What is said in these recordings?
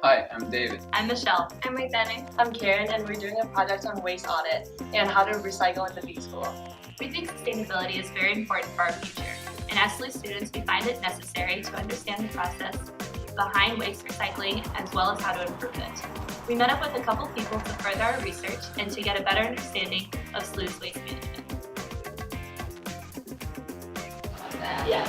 Hi, I'm David. I'm Michelle. I'm Denning. I'm Karen, and we're doing a project on waste audit and how to recycle in the B School. We think sustainability is very important for our future, and as SLU students, we find it necessary to understand the process behind waste recycling as well as how to improve it. We met up with a couple people to further our research and to get a better understanding of SLU's waste management. Yeah.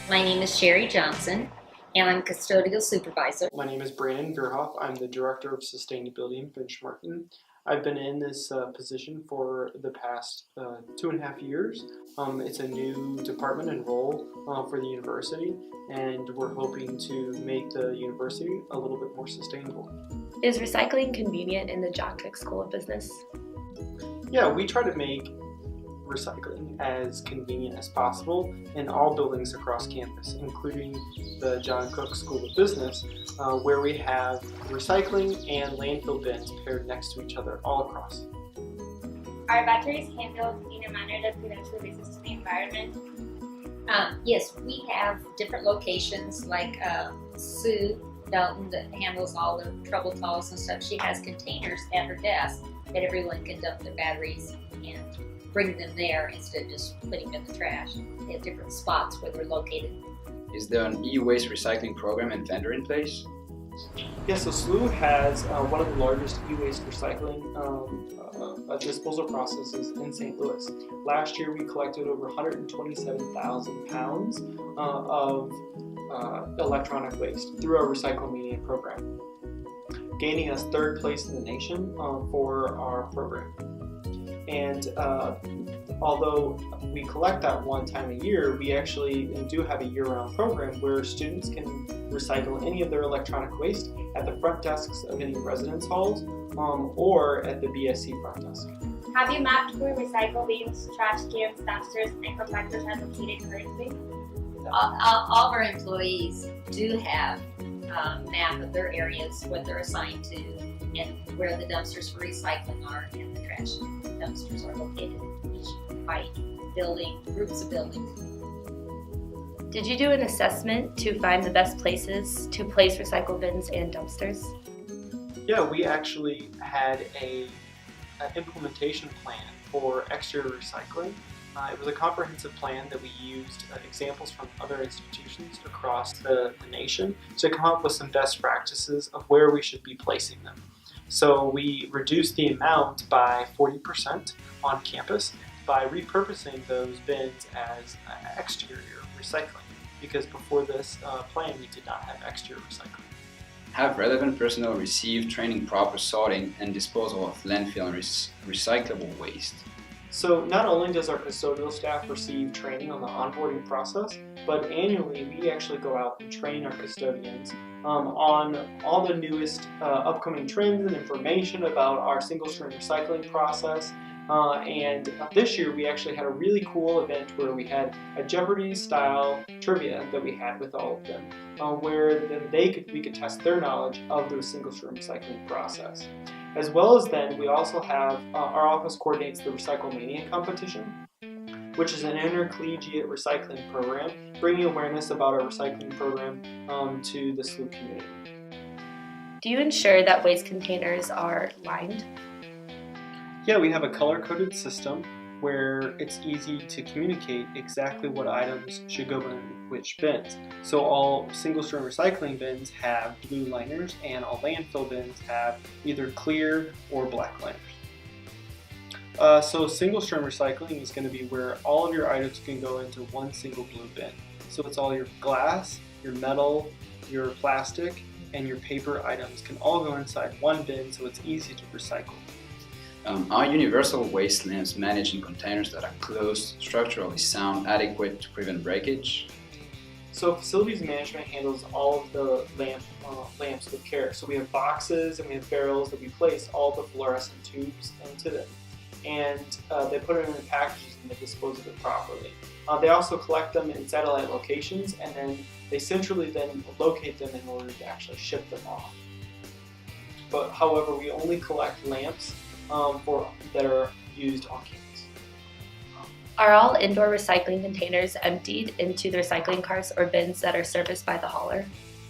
My name is Sherry Johnson, and I'm custodial supervisor. My name is Brandon Gerhoff. I'm the Director of Sustainability and Benchmarking. I've been in this position for the past 2.5 years. It's a new department and role for the university, and we're hoping to make the university a little bit more sustainable. Is recycling convenient in the John Cook School of Business? Yeah, we try to make recycling as convenient as possible in all buildings across campus, including the John Cook School of Business, where we have recycling and landfill bins paired next to each other all across. Are batteries handled in a manner that prevents releases to the environment? Yes, we have different locations like Sue Dalton that handles all the trouble calls and stuff. She has containers at her desk that everyone can dump their batteries and bring them there instead of just putting them in the trash. They have different spots where they're located. Is there an e-waste recycling program and vendor in place? Yes, so SLU has one of the largest e-waste recycling disposal processes in St. Louis. Last year we collected over 127,000 pounds of electronic waste through our Recycle Media program, gaining us 3rd place in the nation for our program. And although we collect that one time a year, we actually do have a year-round program where students can recycle any of their electronic waste at the front desks of any residence halls or at the BSC front desk. Have you mapped where recycle bins, trash cans, dumpsters, and compactors are located currently? All of our employees do have a map of their areas, what they're assigned to, and where the dumpsters for recycling are and the trash dumpsters are located by building, groups of buildings. Did you do an assessment to find the best places to place recycle bins and dumpsters? Yeah, we actually had an implementation plan for exterior recycling. It was a comprehensive plan that we used examples from other institutions across the nation to come up with some best practices of where we should be placing them. So we reduced the amount by 40% on campus by repurposing those bins as exterior recycling, because before this plan we did not have exterior recycling. Have relevant personnel received training proper sorting and disposal of landfill and recyclable waste? So not only does our custodial staff receive training on the onboarding process, but annually we actually go out and train our custodians on all the newest upcoming trends and information about our single-stream recycling process. And this year we actually had a really cool event where we had a Jeopardy-style trivia that we had with all of them, where we could test their knowledge of the single-stream recycling process. As well as then, we also have our office coordinates the Recycle Mania competition, which is an intercollegiate recycling program, bringing awareness about our recycling program to the SLU community. Do you ensure that waste containers are lined? Yeah, we have a color-coded system where it's easy to communicate exactly what items should go in which bins. So all single-stream recycling bins have blue liners, and all landfill bins have either clear or black liners. So single-stream recycling is going to be where all of your items can go into one single blue bin. So it's all your glass, your metal, your plastic, and your paper items can all go inside one bin, so it's easy to recycle. Are universal waste lamps managed in containers that are closed, structurally sound, adequate to prevent breakage? So facilities management handles all of the lamps with care. So we have boxes and we have barrels that we place all the fluorescent tubes into them. And they put it in the packages and they dispose of it properly. They also collect them in satellite locations, and then they centrally then locate them in order to actually ship them off. But however, we only collect lamps that are used on campus. Are all indoor recycling containers emptied into the recycling carts or bins that are serviced by the hauler?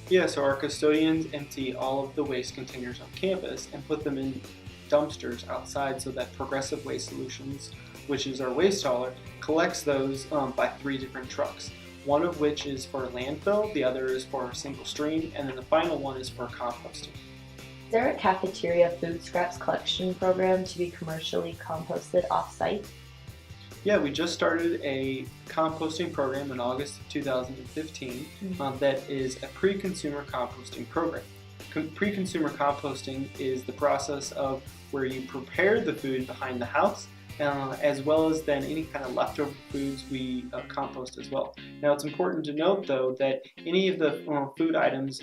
Yeah, so our custodians empty all of the waste containers on campus and put them in dumpsters outside so that Progressive Waste Solutions, which is our waste hauler, collects those by 3 different trucks. One of which is for landfill, the other is for single stream, and then the final one is for composting. Is there a cafeteria food scraps collection program to be commercially composted off-site? Yeah, we just started a composting program in August of 2015 that is a pre-consumer composting program. Pre-consumer composting is the process of where you prepare the food behind the house, as well as then any kind of leftover foods we compost as well. Now it's important to note though that any of the food items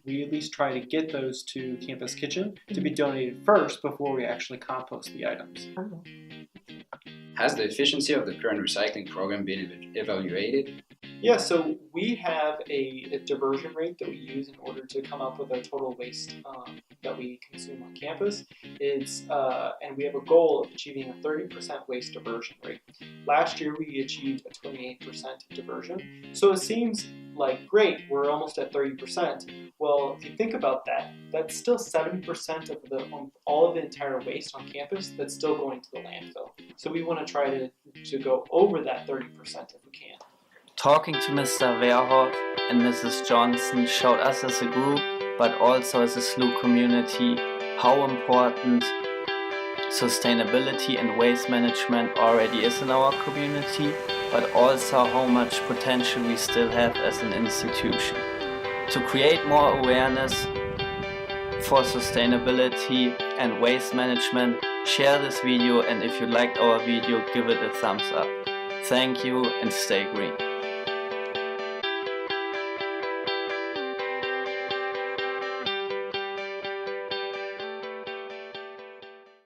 we at least try to get those to Campus Kitchen to be donated first before we actually compost the items. Has the efficiency of the current recycling program been evaluated? Yeah, so we have a diversion rate that we use in order to come up with our total waste that we consume on campus. And we have a goal of achieving a 30% waste diversion rate. Last year we achieved a 28% diversion. So it seems like great, we're almost at 30%. Well, if you think about that, that's still 70% of all of the entire waste on campus that's still going to the landfill. So we want to try to go over that 30% if we can. Talking to Mr. Wehrhoff and Mrs. Johnson showed us as a group, but also as a SLU community, how important sustainability and waste management already is in our community, but also how much potential we still have as an institution. To create more awareness for sustainability and waste management, share this video, and if you liked our video, give it a thumbs up. Thank you and stay green.